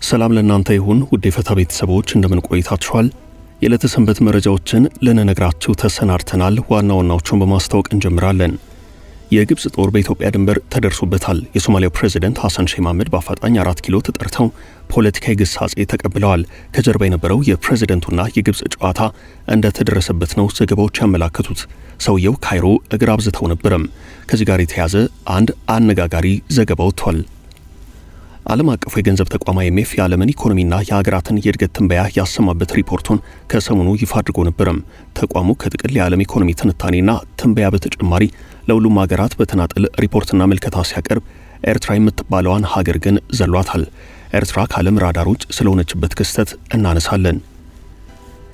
ሰላም ለእናንተ ይሁን ውድ የፈታ ቤተሰቦች እንደምን ቆይታችኋል? የዕለተ ሰንበት መረጃዎችን ልንነግራችሁ ተሰናድተናል። ዋና ዋናዎቹን በማስታወቅ እንጀምራለን። የግብጽ ጦር በኢትዮጵያ ድንበር ተደርሶበታል። የሶማሊያው ፕሬዝዳንት ሐሰን ሼህ መሐመድ በአፋጣኝ 4 ኪሎ ተጠርተው ፖለቲካዊ ግሳጼ ተቀብለዋል። ከጀርባ የነበረው የፕሬዝዳንቱና የግብጽ ጨዋታ እንደተደረሰበት ነው ዘገባዎች ያመላከቱት። ሰውየው ካይሮ እግር አብዝተው ነበርም። ከዚህ ጋር የተያዘ አንድ አነጋጋሪ ዘገባ ወጥቷል። ዓለም አቀፉ የገንዘብ ተቋም IMF የዓለምን ኢኮኖሚና የሀገራትን የእድገት ትንበያ ያሰማበት ሪፖርቱን ከሰሞኑ ይፋ አድርጎ ነበርም። ተቋሙ ከጥቅል የዓለም ኢኮኖሚ ትንታኔና ትንበያ በተጨማሪ ለሁሉም ሀገራት በተናጠል ሪፖርትና ምልከታ ሲያቀርብ ኤርትራ የምትባለዋን ሀገር ግን ዘሏታል። ኤርትራ ከዓለም ራዳር ውጭ ስለሆነችበት ክስተት እናነሳለን።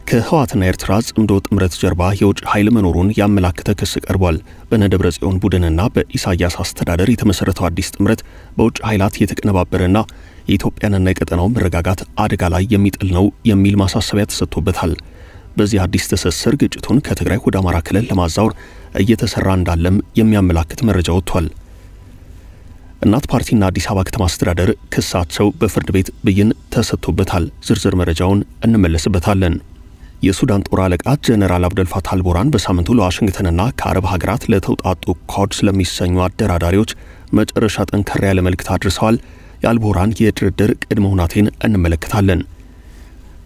ከህወሓትና ኤርትራ ጽምዶ ጥምረት ጀርባ የውጭ ኃይል መኖሩን ያመላከተ ክስ ቀርቧል። በነደብረ ጽዮን ቡድንና በኢሳያስ አስተዳደር የተመሰረተው አዲስ ጥምረት በውጭ ኃይላት የተቀነባበረና የኢትዮጵያንና የቀጠናው መረጋጋት አደጋ ላይ የሚጥል ነው የሚል ማሳሰቢያ ተሰጥቶበታል። በዚህ አዲስ ትስስር ግጭቱን ከትግራይ ወደ አማራ ክልል ለማዛወር እየተሰራ እንዳለም የሚያመላክት መረጃ ወጥቷል። እናት ፓርቲና አዲስ አበባ ከተማ አስተዳደር ክሳቸው በፍርድ ቤት ብይን ተሰጥቶበታል። ዝርዝር መረጃውን እንመለስበታለን። የሱዳን ጦር አለቃ ጀነራል አብደልፋታህ አልቡርሃን በሳምንቱ ለዋሽንግተንና ከአረብ ሀገራት ለተውጣጡ ኳድስ ለሚሰኙ አደራዳሪዎች መጨረሻ ጠንከር ያለ መልእክት አድርሰዋል። የአልቡርሃን የድርድር ቅድመ ሁናቴን እንመለከታለን።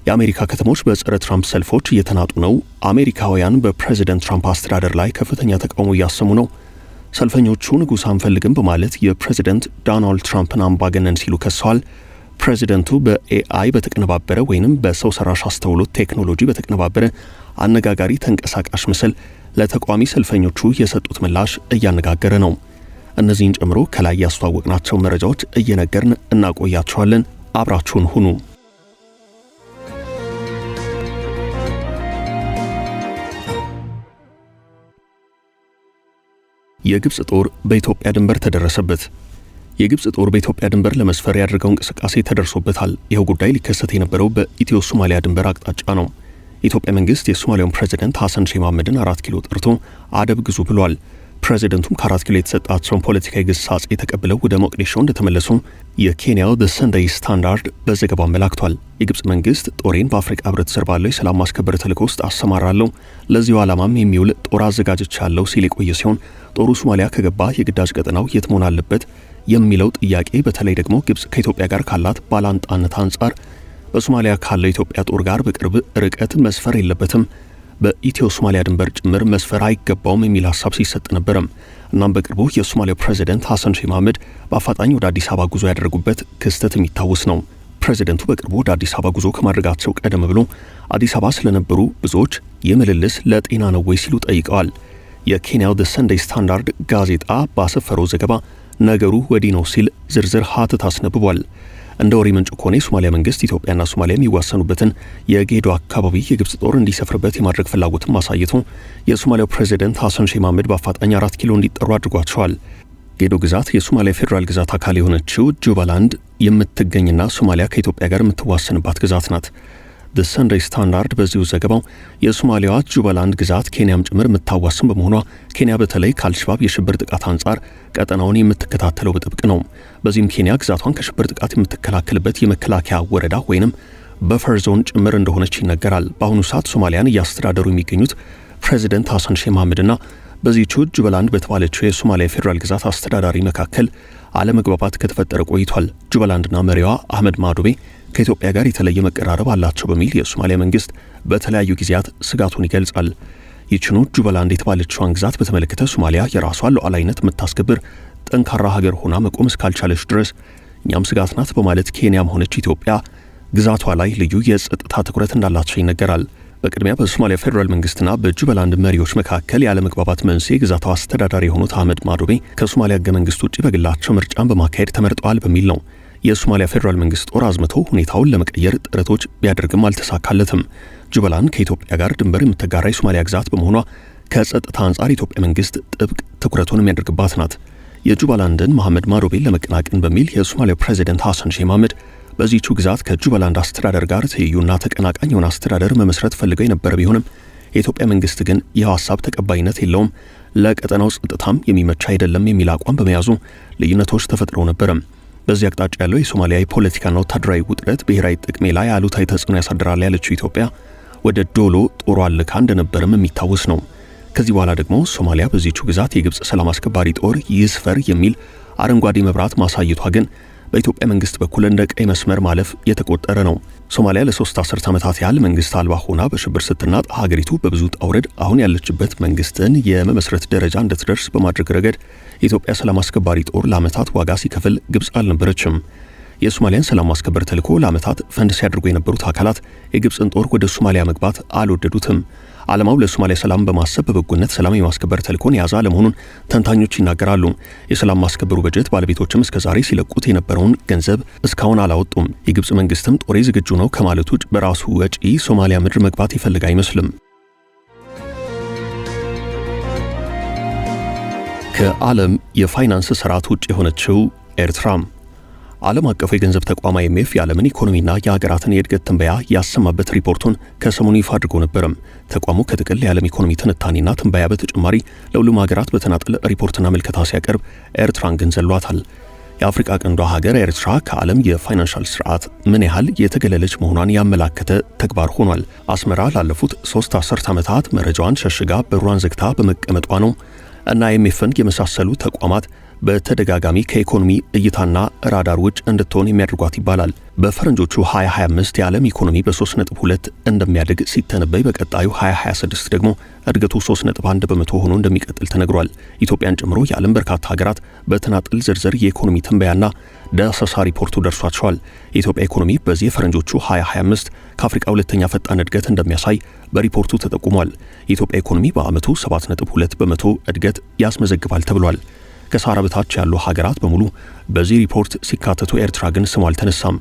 የአሜሪካ ከተሞች በጸረ ትራምፕ ሰልፎች እየተናጡ ነው። አሜሪካውያን በፕሬዝዳንት ትራምፕ አስተዳደር ላይ ከፍተኛ ተቃውሞ እያሰሙ ነው። ሰልፈኞቹ ንጉሥ አንፈልግም በማለት የፕሬዝዳንት ዶናልድ ትራምፕን አምባገነን ሲሉ ከሰዋል። ፕሬዝዳንቱ በኤአይ በተቀነባበረ ወይንም በሰው ሰራሽ አስተውሎት ቴክኖሎጂ በተቀነባበረ አነጋጋሪ ተንቀሳቃሽ ምስል ለተቃዋሚ ሰልፈኞቹ የሰጡት ምላሽ እያነጋገረ ነው። እነዚህን ጨምሮ ከላይ ያስተዋወቅናቸው መረጃዎች እየነገርን እናቆያቸዋለን። አብራችሁን ሁኑ። የግብጽ ጦር በኢትዮጵያ ድንበር ተደረሰበት። የግብጽ ጦር በኢትዮጵያ ድንበር ለመስፈር ያደረገው እንቅስቃሴ ተደርሶበታል። ይኸው ጉዳይ ሊከሰት የነበረው በኢትዮ ሶማሊያ ድንበር አቅጣጫ ነው። የኢትዮጵያ መንግስት የሶማሊያውን ፕሬዝዳንት ሐሰን ሼህ መሐመድን 4 ኪሎ ጠርቶ አደብ ግዙ ብሏል። ፕሬዝዳንቱም ከ4 ኪሎ የተሰጣቸውን ፖለቲካዊ ግሳጼ ተቀብለው ወደ ሞቃዲሾ እንደተመለሱ የኬንያው ዘ ሰንደይ ስታንዳርድ በዘገባው አመላክቷል። የግብጽ መንግስት ጦሬን በአፍሪካ ህብረት ስር ባለው የሰላም ማስከበር ተልዕኮ ውስጥ አሰማራለሁ፣ ለዚሁ ዓላማም የሚውል ጦር አዘጋጅቻለሁ ሲል የቆየ ሲሆን ጦሩ ሶማሊያ ከገባ የግዳጅ ቀጠናው የት መሆን አለበት የሚለው ጥያቄ በተለይ ደግሞ ግብጽ ከኢትዮጵያ ጋር ካላት ባላንጣነት አንጻር በሶማሊያ ካለው ኢትዮጵያ ጦር ጋር በቅርብ ርቀት መስፈር የለበትም፣ በኢትዮ ሶማሊያ ድንበር ጭምር መስፈር አይገባውም የሚል ሐሳብ ሲሰጥ ነበርም። እናም በቅርቡ የሶማሊያው ፕሬዝዳንት ሐሰን ሼህ መሐመድ በአፋጣኝ ወደ አዲስ አበባ ጉዞ ያደረጉበት ክስተት የሚታወስ ነው። ፕሬዝዳንቱ በቅርቡ ወደ አዲስ አበባ ጉዞ ከማድረጋቸው ቀደም ብሎ አዲስ አበባ ስለነበሩ ብዙዎች የምልልስ ለጤና ነው ወይ ሲሉ ጠይቀዋል። የኬንያው ዘ ሰንደይ ስታንዳርድ ጋዜጣ ባሰፈረው ዘገባ ነገሩ ወዲህ ነው ሲል ዝርዝር ሀተት አስነብቧል። እንደ ወሬ ምንጭ ከሆነ የሶማሊያ መንግስት ኢትዮጵያና ሶማሊያ የሚዋሰኑበትን የጌዶ አካባቢ የግብጽ ጦር እንዲሰፍርበት የማድረግ ፍላጎትን ማሳየቱ የሶማሊያው ፕሬዝዳንት ሐሰን ሼህ መሐመድ በአፋጣኝ 4 ኪሎ እንዲጠሩ አድርጓቸዋል። ጌዶ ግዛት የሶማሊያ ፌዴራል ግዛት አካል የሆነችው ጁባላንድ የምትገኝና ሶማሊያ ከኢትዮጵያ ጋር የምትዋሰንባት ግዛት ናት። ዘ ሰንደይ ስታንዳርድ በዚሁ ዘገባው የሶማሊያዋ ጁባላንድ ግዛት ኬንያም ጭምር የምታዋስን በመሆኗ ኬንያ በተለይ ከአልሸባብ የሽብር ጥቃት አንጻር ቀጠናውን የምትከታተለው በጥብቅ ነው። በዚህም ኬንያ ግዛቷን ከሽብር ጥቃት የምትከላከልበት የመከላከያ ወረዳ ወይንም በፈር ዞን ጭምር እንደሆነች ይነገራል። በአሁኑ ሰዓት ሶማሊያን እያስተዳደሩ የሚገኙት ፕሬዝዳንት ሐሰን ሼህ መሐመድና በዚህች ጁባላንድ በተባለችው የሶማሊያ ፌዴራል ግዛት አስተዳዳሪ መካከል አለመግባባት ከተፈጠረ ቆይቷል። ጁባላንድና መሪዋ አህመድ ማዶቤ ከኢትዮጵያ ጋር የተለየ መቀራረብ አላቸው በሚል የሶማሊያ መንግስት በተለያዩ ጊዜያት ስጋቱን ይገልጻል። ይህችኑ ጁባላንድ የተባለችዋን ግዛት በተመለከተ ሶማሊያ የራሷን ሉዓላዊነት የምታስከብር ጠንካራ ሀገር ሆና መቆም እስካልቻለች ድረስ እኛም ስጋት ናት በማለት ኬንያም ሆነች ኢትዮጵያ ግዛቷ ላይ ልዩ የጸጥታ ትኩረት እንዳላቸው ይነገራል። በቅድሚያ በሶማሊያ ፌዴራል መንግስትና በጁባላንድ መሪዎች መካከል ያለመግባባት መንስኤ ግዛቷ አስተዳዳሪ የሆኑት አህመድ ማዶቤ ከሶማሊያ ህገ መንግስት ውጪ በግላቸው ምርጫን በማካሄድ ተመርጠዋል በሚል ነው። የሶማሊያ ፌዴራል መንግስት ጦር አዝምቶ ሁኔታውን ለመቀየር ጥረቶች ቢያደርግም አልተሳካለትም። ጁባላንድ ከኢትዮጵያ ጋር ድንበር የምትጋራ የሶማሊያ ግዛት በመሆኗ ከጸጥታ አንጻር የኢትዮጵያ መንግስት ጥብቅ ትኩረቱን የሚያደርግባት ናት። የጁባላንድን መሐመድ ማዶቤን ለመቀናቀን በሚል የሶማሊያው ፕሬዝዳንት ሐሰን ሼህ መሐመድ በዚህቹ ግዛት ከጁባላንድ አስተዳደር ጋር ትይዩና ተቀናቃኝ የሆነ አስተዳደር መመስረት ፈልገው የነበረ ቢሆንም የኢትዮጵያ መንግስት ግን ይህ ሐሳብ ተቀባይነት የለውም፣ ለቀጠናው ጸጥታም የሚመች አይደለም የሚል አቋም በመያዙ ልዩነቶች ተፈጥረው ነበር። በዚህ አቅጣጫ ያለው የሶማሊያ የፖለቲካና ወታደራዊ ውጥረት ብሔራዊ ጥቅሜ ላይ አሉታዊ ተጽዕኖ ያሳድራል ያለችው ኢትዮጵያ ወደ ዶሎ ጦሯን ልካ እንደነበረም የሚታወስ ነው። ከዚህ በኋላ ደግሞ ሶማሊያ በዚህቹ ግዛት የግብጽ ሰላም አስከባሪ ጦር ይስፈር የሚል አረንጓዴ መብራት ማሳየቷ ግን በኢትዮጵያ መንግስት በኩል እንደ ቀይ መስመር ማለፍ የተቆጠረ ነው። ሶማሊያ ለ3 አስርት ዓመታት ያህል መንግስት አልባ ሆና በሽብር ስትናጥ ሀገሪቱ በብዙ ጣውረድ አሁን ያለችበት መንግስትን የመመስረት ደረጃ እንድትደርስ በማድረግ ረገድ የኢትዮጵያ ሰላም አስከባሪ ጦር ለዓመታት ዋጋ ሲከፍል ግብጽ አልነበረችም። የሶማሊያን ሰላም ማስከበር ተልዕኮ ለዓመታት ፈንድ ሲያደርጉ የነበሩት አካላት የግብጽን ጦር ወደ ሶማሊያ መግባት አልወደዱትም። ዓላማው ለሶማሊያ ሰላም በማሰብ በበጎነት ሰላም የማስከበር ተልዕኮን የያዘ አለመሆኑን ተንታኞች ይናገራሉ። የሰላም ማስከበሩ በጀት ባለቤቶችም እስከዛሬ ሲለቁት የነበረውን ገንዘብ እስካሁን አላወጡም። የግብጽ መንግስትም ጦሬ ዝግጁ ነው ከማለት ውጭ በራሱ ወጪ ሶማሊያ ምድር መግባት ይፈልግ አይመስልም። ከዓለም የፋይናንስ ስርዓት ውጭ የሆነችው ኤርትራ ዓለም አቀፉ የገንዘብ ተቋም IMF የዓለምን ኢኮኖሚና የሀገራትን የእድገት ትንበያ ያሰማበት ሪፖርቱን ከሰሞኑ ይፋ አድርጎ ነበርም። ተቋሙ ከጥቅል የዓለም ኢኮኖሚ ትንታኔና ትንበያ በተጨማሪ ለሁሉም ሀገራት በተናጠል ሪፖርትና መልከታ ሲያቀርብ ኤርትራን ግን ዘሏታል። የአፍሪካ ቀንዷ ሀገር ኤርትራ ከዓለም የፋይናንሻል ስርዓት ምን ያህል የተገለለች መሆኗን ያመላከተ ተግባር ሆኗል። አስመራ ላለፉት 3 አስርት ዓመታት መረጃዋን ሸሽጋ በሯን ዘግታ በመቀመጧ ነው እና IMFን የመሳሰሉ ተቋማት በተደጋጋሚ ከኢኮኖሚ እይታና ራዳር ውጭ እንድትሆን የሚያደርጓት ይባላል። በፈረንጆቹ 2025 የዓለም ኢኮኖሚ በ3.2 እንደሚያድግ ሲተነበይ በቀጣዩ 2026 ደግሞ እድገቱ 3.1 በመቶ ሆኖ እንደሚቀጥል ተነግሯል። ኢትዮጵያን ጨምሮ የዓለም በርካታ ሀገራት በተናጥል ዝርዝር የኢኮኖሚ ትንበያና ዳሰሳ ሪፖርቱ ደርሷቸዋል። የኢትዮጵያ ኢኮኖሚ በዚህ ፈረንጆቹ 2025 ከአፍሪካ ሁለተኛ ፈጣን እድገት እንደሚያሳይ በሪፖርቱ ተጠቁሟል። የኢትዮጵያ ኢኮኖሚ በዓመቱ 7.2 በመቶ እድገት ያስመዘግባል ተብሏል። ከሳራ በታች ያሉ ሀገራት በሙሉ በዚህ ሪፖርት ሲካተቱ ኤርትራ ግን ስሟ አልተነሳም።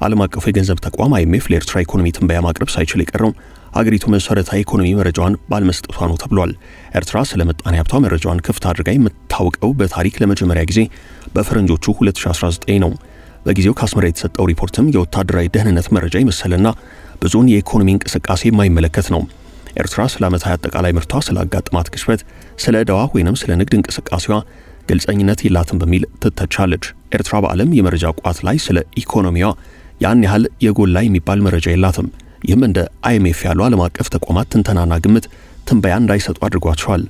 ዓለም አቀፉ የገንዘብ ተቋም IMF ለኤርትራ ኢኮኖሚ ትንበያ ማቅረብ ሳይችል የቀረው አገሪቱ መሰረታዊ ኢኮኖሚ መረጃዋን ባለመስጠቷ ነው ተብሏል። ኤርትራ ስለ ምጣኔ ሀብቷ መረጃዋን ክፍት አድርጋ የምታውቀው በታሪክ ለመጀመሪያ ጊዜ በፈረንጆቹ 2019 ነው። በጊዜው ከአስመራ የተሰጠው ሪፖርትም የወታደራዊ ደህንነት መረጃ ይመስልና ብዙውን የኢኮኖሚ እንቅስቃሴ የማይመለከት ነው። ኤርትራ ስለ ዓመታዊ አጠቃላይ ምርቷ፣ ስለ አጋጥማት ግሽበት፣ ስለ ዕዳዋ ወይንም ስለ ንግድ እንቅስቃሴዋ ግልጸኝነት የላትም በሚል ትተቻለች። ኤርትራ በዓለም የመረጃ ቋት ላይ ስለ ኢኮኖሚዋ ያን ያህል የጎላ የሚባል መረጃ የላትም። ይህም እንደ IMF ያሉ ዓለም አቀፍ ተቋማት ትንተናና ግምት ትንበያ እንዳይሰጡ አድርጓቸዋል።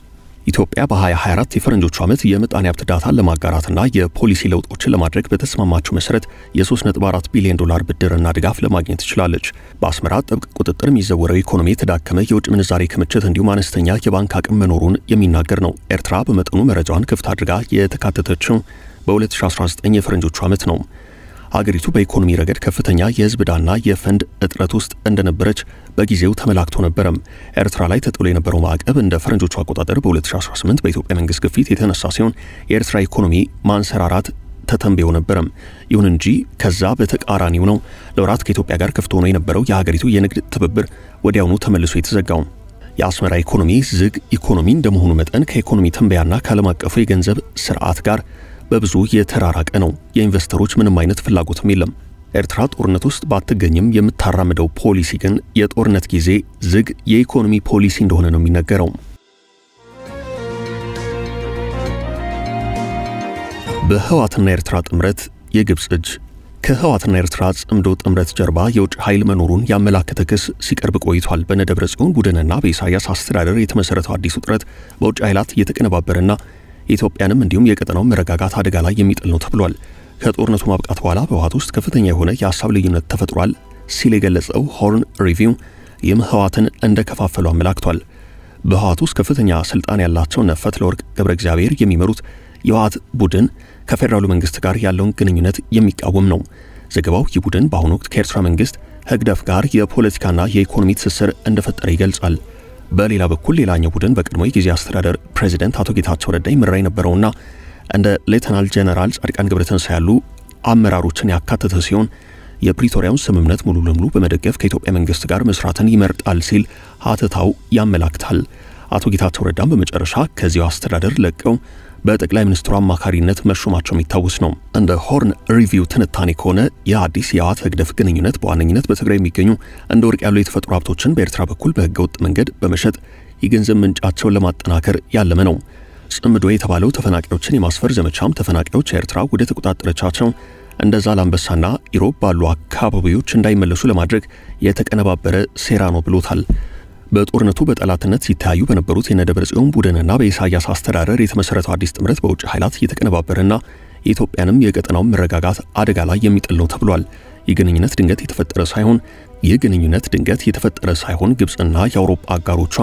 ኢትዮጵያ በ2024 የፈረንጆቹ ዓመት የምጣኔ ሀብት ዳታን ለማጋራትና የፖሊሲ ለውጦችን ለማድረግ በተስማማችው መሰረት የ3.4 ቢሊዮን ዶላር ብድርና ድጋፍ ለማግኘት ትችላለች። በአስመራ ጥብቅ ቁጥጥር የሚዘወረው ኢኮኖሚ የተዳከመ የውጭ ምንዛሬ ክምችት እንዲሁም አነስተኛ የባንክ አቅም መኖሩን የሚናገር ነው። ኤርትራ በመጠኑ መረጃዋን ክፍት አድርጋ የተካተተችው በ2019 የፈረንጆቹ ዓመት ነው። ሀገሪቱ በኢኮኖሚ ረገድ ከፍተኛ የህዝብ ዕዳና የፈንድ እጥረት ውስጥ እንደነበረች በጊዜው ተመላክቶ ነበረም። ኤርትራ ላይ ተጥሎ የነበረው ማዕቀብ እንደ ፈረንጆቹ አቆጣጠር በ2018 በኢትዮጵያ መንግስት ግፊት የተነሳ ሲሆን የኤርትራ ኢኮኖሚ ማንሰራራት ተተንብዮ ነበረም። ይሁን እንጂ ከዛ በተቃራኒው ነው ለወራት ከኢትዮጵያ ጋር ክፍት ሆኖ የነበረው የሀገሪቱ የንግድ ትብብር ወዲያውኑ ተመልሶ የተዘጋው። የአስመራ ኢኮኖሚ ዝግ ኢኮኖሚ እንደመሆኑ መጠን ከኢኮኖሚ ትንበያና ከዓለም አቀፉ የገንዘብ ስርዓት ጋር በብዙ የተራራቀ ነው። የኢንቨስተሮች ምንም አይነት ፍላጎትም የለም። ኤርትራ ጦርነት ውስጥ ባትገኝም የምታራምደው ፖሊሲ ግን የጦርነት ጊዜ ዝግ የኢኮኖሚ ፖሊሲ እንደሆነ ነው የሚነገረው። በህወሓትና ኤርትራ ጥምረት የግብጽ እጅ። ከህወሓትና ኤርትራ ጽምዶ ጥምረት ጀርባ የውጭ ኃይል መኖሩን ያመላከተ ክስ ሲቀርብ ቆይቷል። በነደብረ ጽዮን ቡድንና በኢሳያስ አስተዳደር የተመሰረተው አዲሱ ጥረት በውጭ ኃይላት እየተቀነባበረና ኢትዮጵያንም እንዲሁም የቀጠናው መረጋጋት አደጋ ላይ የሚጥል ነው ተብሏል። ከጦርነቱ ማብቃት በኋላ በህወሓት ውስጥ ከፍተኛ የሆነ የሀሳብ ልዩነት ተፈጥሯል ሲል የገለጸው ሆርን ሪቪው ይህም ህወሓትን እንደከፋፈሉ አመላክቷል። በህወሓት ውስጥ ከፍተኛ ስልጣን ያላቸው ፈትለወርቅ ገብረ እግዚአብሔር የሚመሩት የህወሓት ቡድን ከፌዴራሉ መንግስት ጋር ያለውን ግንኙነት የሚቃወም ነው። ዘገባው ይህ ቡድን በአሁኑ ወቅት ከኤርትራ መንግስት ህግደፍ ጋር የፖለቲካና የኢኮኖሚ ትስስር እንደፈጠረ ይገልጻል። በሌላ በኩል ሌላኛው ቡድን በቀድሞ የጊዜ አስተዳደር ፕሬዚደንት አቶ ጌታቸው ረዳ ይመራ የነበረውና እንደ ሌተናል ጀነራል ጻድቃን ገብረትንሳኤ ያሉ አመራሮችን ያካተተ ሲሆን የፕሪቶሪያውን ስምምነት ሙሉ ለሙሉ በመደገፍ ከኢትዮጵያ መንግስት ጋር መስራትን ይመርጣል ሲል ሀተታው ያመላክታል። አቶ ጌታቸው ረዳም በመጨረሻ ከዚያው አስተዳደር ለቀው በጠቅላይ ሚኒስትሩ አማካሪነት መሾማቸው የሚታወስ ነው። እንደ ሆርን ሪቪው ትንታኔ ከሆነ የአዲስ የህወሓት ህግደፍ ግንኙነት በዋነኝነት በትግራይ የሚገኙ እንደ ወርቅ ያሉ የተፈጥሮ ሀብቶችን በኤርትራ በኩል በህገወጥ መንገድ በመሸጥ የገንዘብ ምንጫቸውን ለማጠናከር ያለመ ነው። ጽምዶ የተባለው ተፈናቃዮችን የማስፈር ዘመቻም ተፈናቃዮች ኤርትራ ወደ ተቆጣጠረቻቸው እንደ ዛላምበሳና ኢሮብ ባሉ አካባቢዎች እንዳይመለሱ ለማድረግ የተቀነባበረ ሴራ ነው ብሎታል። በጦርነቱ በጠላትነት ሲታዩ በነበሩት የነደብረጽዮን ቡድንና በኢሳያስ አስተዳደር የተመሰረተው አዲስ ጥምረት በውጭ ኃይላት የተቀነባበረና የኢትዮጵያንም የቀጠናው መረጋጋት አደጋ ላይ የሚጥል ነው ተብሏል። ይህ ግንኙነት ድንገት የተፈጠረ ሳይሆን ግብጽና የአውሮፓ አጋሮቿ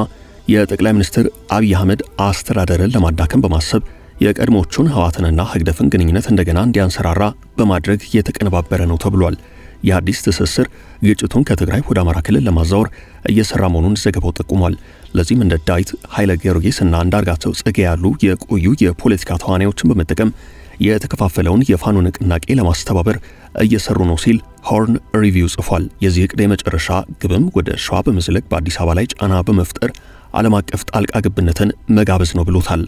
የጠቅላይ ሚኒስትር አብይ አህመድ አስተዳደርን ለማዳከም በማሰብ የቀድሞቹን ህዋትንና ህግደፍን ግንኙነት እንደገና እንዲያንሰራራ በማድረግ የተቀነባበረ ነው ተብሏል። የአዲስ ትስስር ግጭቱን ከትግራይ ወደ አማራ ክልል ለማዛወር እየሰራ መሆኑን ዘገባው ጠቁሟል። ለዚህም እንደ ዳዊት ኃይለ ጊዮርጊስና አንዳርጋቸው ጽጌ ያሉ የቆዩ የፖለቲካ ተዋናዮችን በመጠቀም የተከፋፈለውን የፋኖ ንቅናቄ ለማስተባበር እየሰሩ ነው ሲል ሆርን ሪቪው ጽፏል። የዚህ ዕቅድ የመጨረሻ ግብም ወደ ሸዋ በመዝለቅ በአዲስ አበባ ላይ ጫና በመፍጠር ዓለም አቀፍ ጣልቃ ገብነትን መጋበዝ ነው ብሎታል።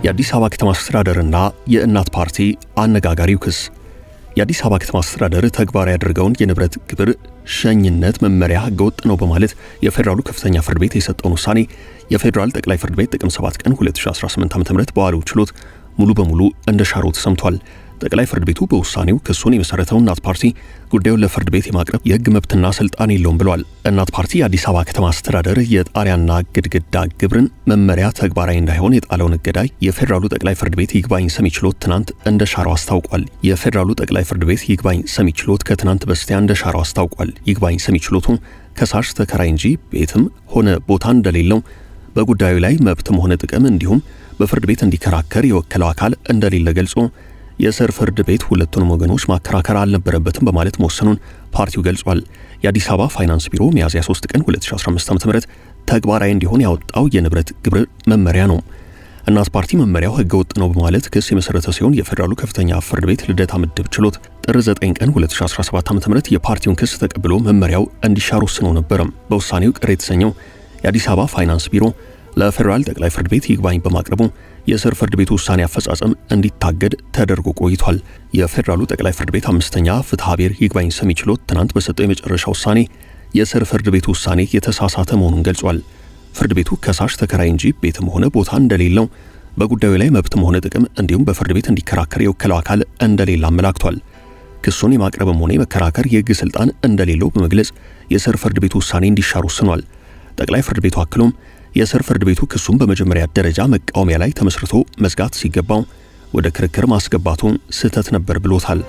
የአዲስ አበባ ከተማ አስተዳደርና የእናት ፓርቲ አነጋጋሪው ክስ። የአዲስ አበባ ከተማ አስተዳደር ተግባራዊ ያደረገውን የንብረት ግብር ሸኝነት መመሪያ ህገወጥ ነው በማለት የፌዴራሉ ከፍተኛ ፍርድ ቤት የሰጠውን ውሳኔ የፌዴራል ጠቅላይ ፍርድ ቤት ጥቅምት 7 ቀን 2018 ዓ.ም በዋለው ችሎት ሙሉ በሙሉ እንደሻረው ተሰምቷል። ጠቅላይ ፍርድ ቤቱ በውሳኔው ክሱን የመሰረተው እናት ፓርቲ ጉዳዩን ለፍርድ ቤት የማቅረብ የህግ መብትና ስልጣን የለውም ብሏል። እናት ፓርቲ የአዲስ አበባ ከተማ አስተዳደር የጣሪያና ግድግዳ ግብርን መመሪያ ተግባራዊ እንዳይሆን የጣለውን እገዳ የፌዴራሉ ጠቅላይ ፍርድ ቤት ይግባኝ ሰሚ ችሎት ትናንት እንደሻረው አስታውቋል። የፌዴራሉ ጠቅላይ ፍርድ ቤት ይግባኝ ሰሚ ችሎት ከትናንት በስቲያ እንደሻረው አስታውቋል። ይግባኝ ሰሚ ችሎቱ ከሳሽ ተከራይ እንጂ ቤትም ሆነ ቦታ እንደሌለው በጉዳዩ ላይ መብትም ሆነ ጥቅም እንዲሁም በፍርድ ቤት እንዲከራከር የወከለው አካል እንደሌለ ገልጾ የስር ፍርድ ቤት ሁለቱንም ወገኖች ማከራከር አልነበረበትም በማለት መወሰኑን ፓርቲው ገልጿል። የአዲስ አበባ ፋይናንስ ቢሮ ሚያዝያ 3 ቀን 2015 ዓ.ም ተግባራዊ እንዲሆን ያወጣው የንብረት ግብር መመሪያ ነው። እናት ፓርቲ መመሪያው ህገወጥ ነው በማለት ክስ የመሰረተ ሲሆን የፌዴራሉ ከፍተኛ ፍርድ ቤት ልደታ ምድብ ችሎት ጥር 9 ቀን 2017 ዓ.ም የፓርቲውን ክስ ተቀብሎ መመሪያው እንዲሻር ወስኖ ነበር። በውሳኔው ቅር የተሰኘው የአዲስ አበባ ፋይናንስ ቢሮ ለፌዴራል ጠቅላይ ፍርድ ቤት ይግባኝ በማቅረቡ የስር ፍርድ ቤቱ ውሳኔ አፈጻጸም እንዲታገድ ተደርጎ ቆይቷል። የፌዴራሉ ጠቅላይ ፍርድ ቤት አምስተኛ ፍትሐ ብሔር ይግባኝ ሰሚ ችሎት ትናንት በሰጠው የመጨረሻ ውሳኔ የስር ፍርድ ቤቱ ውሳኔ የተሳሳተ መሆኑን ገልጿል። ፍርድ ቤቱ ከሳሽ ተከራይ እንጂ ቤትም ሆነ ቦታ እንደሌለው በጉዳዩ ላይ መብትም ሆነ ጥቅም እንዲሁም በፍርድ ቤት እንዲከራከር የወከለው አካል እንደሌለ አመላክቷል። ክሱን የማቅረብም ሆነ የመከራከር የህግ ስልጣን እንደሌለው በመግለጽ የስር ፍርድ ቤቱ ውሳኔ እንዲሻር ወስኗል። ጠቅላይ ፍርድ ቤቱ አክሎም የስር ፍርድ ቤቱ ክሱን በመጀመሪያ ደረጃ መቃወሚያ ላይ ተመስርቶ መዝጋት ሲገባው ወደ ክርክር ማስገባቱ ስህተት ነበር ብሎታል።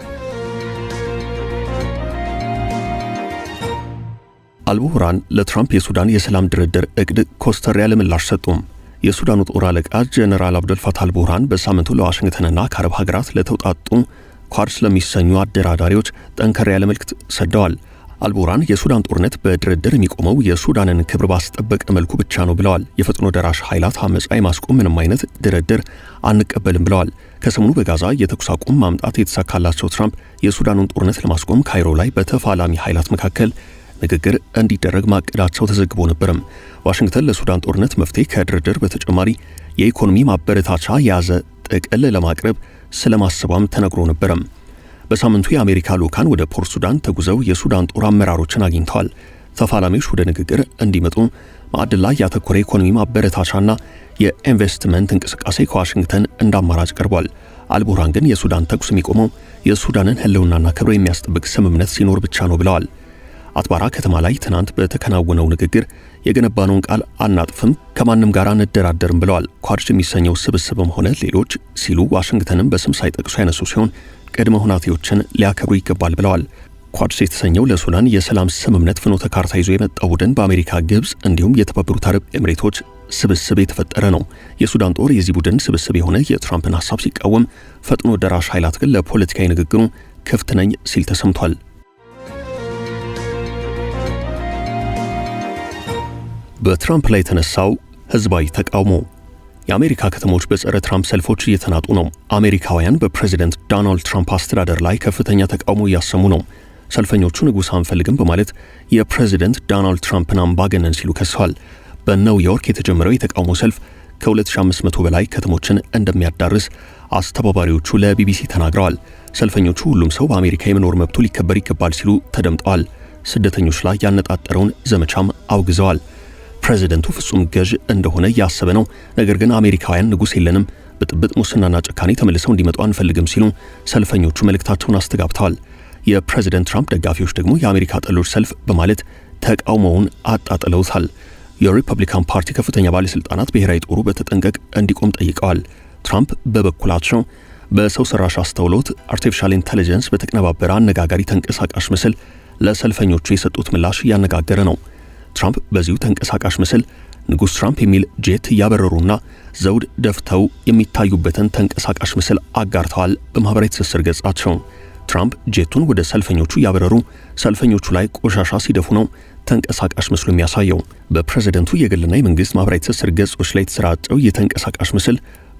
አልቡርሃን ለትራምፕ የሱዳን የሰላም ድርድር እቅድ ኮስተር ያለ ምላሽ ሰጡ። የሱዳኑ ጦር አለቃ ጀነራል አብደልፈታህ አልቡርሃን በሳምንቱ ለዋሽንግተንና ከአረብ ሀገራት ለተውጣጡ ኳርስ ለሚሰኙ አደራዳሪዎች ጠንከር ያለ መልእክት ሰደዋል። አልቡርሃን የሱዳን ጦርነት በድርድር የሚቆመው የሱዳንን ክብር ባስጠበቀ መልኩ ብቻ ነው ብለዋል። የፈጥኖ ደራሽ ኃይላት አመጻ የማስቆም ምንም አይነት ድርድር አንቀበልም ብለዋል። ከሰሞኑ በጋዛ የተኩስ አቁም ማምጣት የተሳካላቸው ትራምፕ የሱዳኑን ጦርነት ለማስቆም ካይሮ ላይ በተፋላሚ ኃይላት መካከል ንግግር እንዲደረግ ማቀዳቸው ተዘግቦ ነበርም። ዋሽንግተን ለሱዳን ጦርነት መፍትሄ ከድርድር በተጨማሪ የኢኮኖሚ ማበረታቻ የያዘ ጥቅል ለማቅረብ ስለማሰቧም ተነግሮ ነበርም። በሳምንቱ የአሜሪካ ልዑካን ወደ ፖርት ሱዳን ተጉዘው የሱዳን ጦር አመራሮችን አግኝተዋል። ተፋላሚዎች ወደ ንግግር እንዲመጡ ማዕድን ላይ ያተኮረ ኢኮኖሚ ማበረታቻና የኢንቨስትመንት እንቅስቃሴ ከዋሽንግተን እንደ አማራጭ ቀርቧል። አልቡርሃን ግን የሱዳን ተኩስ የሚቆመው የሱዳንን ሕልውናና ክብር የሚያስጠብቅ ስምምነት ሲኖር ብቻ ነው ብለዋል። አትባራ ከተማ ላይ ትናንት በተከናወነው ንግግር የገነባነውን ቃል አናጥፍም፣ ከማንም ጋር እንደራደርም ብለዋል። ኳርስ የሚሰኘው ስብስብም ሆነ ሌሎች ሲሉ ዋሽንግተንን በስም ሳይጠቅሱ ያነሱ ሲሆን ቅድመ ሁኔታዎችን ሊያከብሩ ይገባል ብለዋል። ኳድስ የተሰኘው ለሱዳን የሰላም ስምምነት ፍኖተ ካርታ ይዞ የመጣው ቡድን በአሜሪካ፣ ግብጽ እንዲሁም የተባበሩት አረብ ኤሚሬቶች ስብስብ የተፈጠረ ነው። የሱዳን ጦር የዚህ ቡድን ስብስብ የሆነ የትራምፕን ሐሳብ ሲቃወም፣ ፈጥኖ ደራሽ ኃይላት ግን ለፖለቲካዊ ንግግሩ ክፍት ነኝ ሲል ተሰምቷል። በትራምፕ ላይ የተነሳው ህዝባዊ ተቃውሞ። የአሜሪካ ከተሞች በጸረ ትራምፕ ሰልፎች እየተናጡ ነው። አሜሪካውያን በፕሬዚደንት ዶናልድ ትራምፕ አስተዳደር ላይ ከፍተኛ ተቃውሞ እያሰሙ ነው። ሰልፈኞቹ ንጉሥ አንፈልግም በማለት የፕሬዚደንት ዶናልድ ትራምፕን አምባገነን ሲሉ ከሰዋል። በኒውዮርክ የተጀመረው የተቃውሞ ሰልፍ ከ2500 በላይ ከተሞችን እንደሚያዳርስ አስተባባሪዎቹ ለቢቢሲ ተናግረዋል። ሰልፈኞቹ ሁሉም ሰው በአሜሪካ የመኖር መብቱ ሊከበር ይገባል ሲሉ ተደምጠዋል። ስደተኞች ላይ ያነጣጠረውን ዘመቻም አውግዘዋል። ፕሬዚደንቱ ፍጹም ገዥ እንደሆነ ያሰበ ነው፣ ነገር ግን አሜሪካውያን ንጉሥ የለንም፣ ብጥብጥ፣ ሙስናና ጭካኔ ተመልሰው እንዲመጡ አንፈልግም ሲሉ ሰልፈኞቹ መልእክታቸውን አስተጋብተዋል። የፕሬዝዳንት ትራምፕ ደጋፊዎች ደግሞ የአሜሪካ ጠሎች ሰልፍ በማለት ተቃውሞውን አጣጥለውታል። የሪፐብሊካን ፓርቲ ከፍተኛ ባለስልጣናት ብሔራዊ ጦሩ በተጠንቀቅ እንዲቆም ጠይቀዋል። ትራምፕ በበኩላቸው በሰው ሰራሽ አስተውሎት አርቲፊሻል ኢንተለጀንስ በተቀነባበረ አነጋጋሪ ተንቀሳቃሽ ምስል ለሰልፈኞቹ የሰጡት ምላሽ እያነጋገረ ነው። ትራምፕ በዚሁ ተንቀሳቃሽ ምስል ንጉስ ትራምፕ የሚል ጄት እያበረሩና ዘውድ ደፍተው የሚታዩበትን ተንቀሳቃሽ ምስል አጋርተዋል በማህበራዊ ትስስር ገጻቸው። ትራምፕ ጄቱን ወደ ሰልፈኞቹ ያበረሩ ሰልፈኞቹ ላይ ቆሻሻ ሲደፉ ነው ተንቀሳቃሽ ምስሉ የሚያሳየው። በፕሬዝዳንቱ የግልና የመንግስት ማህበራዊ ትስስር ገጾች ላይ የተሰራጨው የተንቀሳቃስ ምስል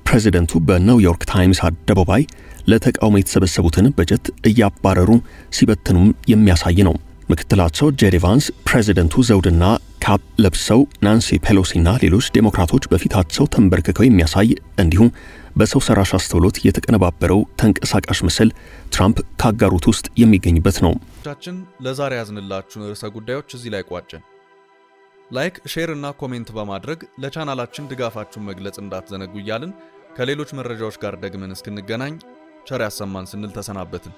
ፕሬዝዳንቱ በኒውዮርክ ታይምስ አደባባይ ለተቃውሞ የተሰበሰቡትን በጀት እያባረሩ ሲበትኑም የሚያሳይ ነው። ምክትላቸው ጄዲ ቫንስ ፕሬዝዳንቱ ዘውድና ካፕ ለብሰው ናንሲ ፔሎሲና ሌሎች ዴሞክራቶች በፊታቸው ተንበርክከው የሚያሳይ እንዲሁም በሰው ሰራሽ አስተውሎት የተቀነባበረው ተንቀሳቃሽ ምስል ትራምፕ ካጋሩት ውስጥ የሚገኝበት ነው። ለዛሬ ያዝንላችሁን ርዕሰ ጉዳዮች እዚህ ላይ ቋጨን። ላይክ፣ ሼር እና ኮሜንት በማድረግ ለቻናላችን ድጋፋችሁን መግለጽ እንዳትዘነጉ እያልን ከሌሎች መረጃዎች ጋር ደግመን እስክንገናኝ ቸር ያሰማን ስንል ተሰናበትን።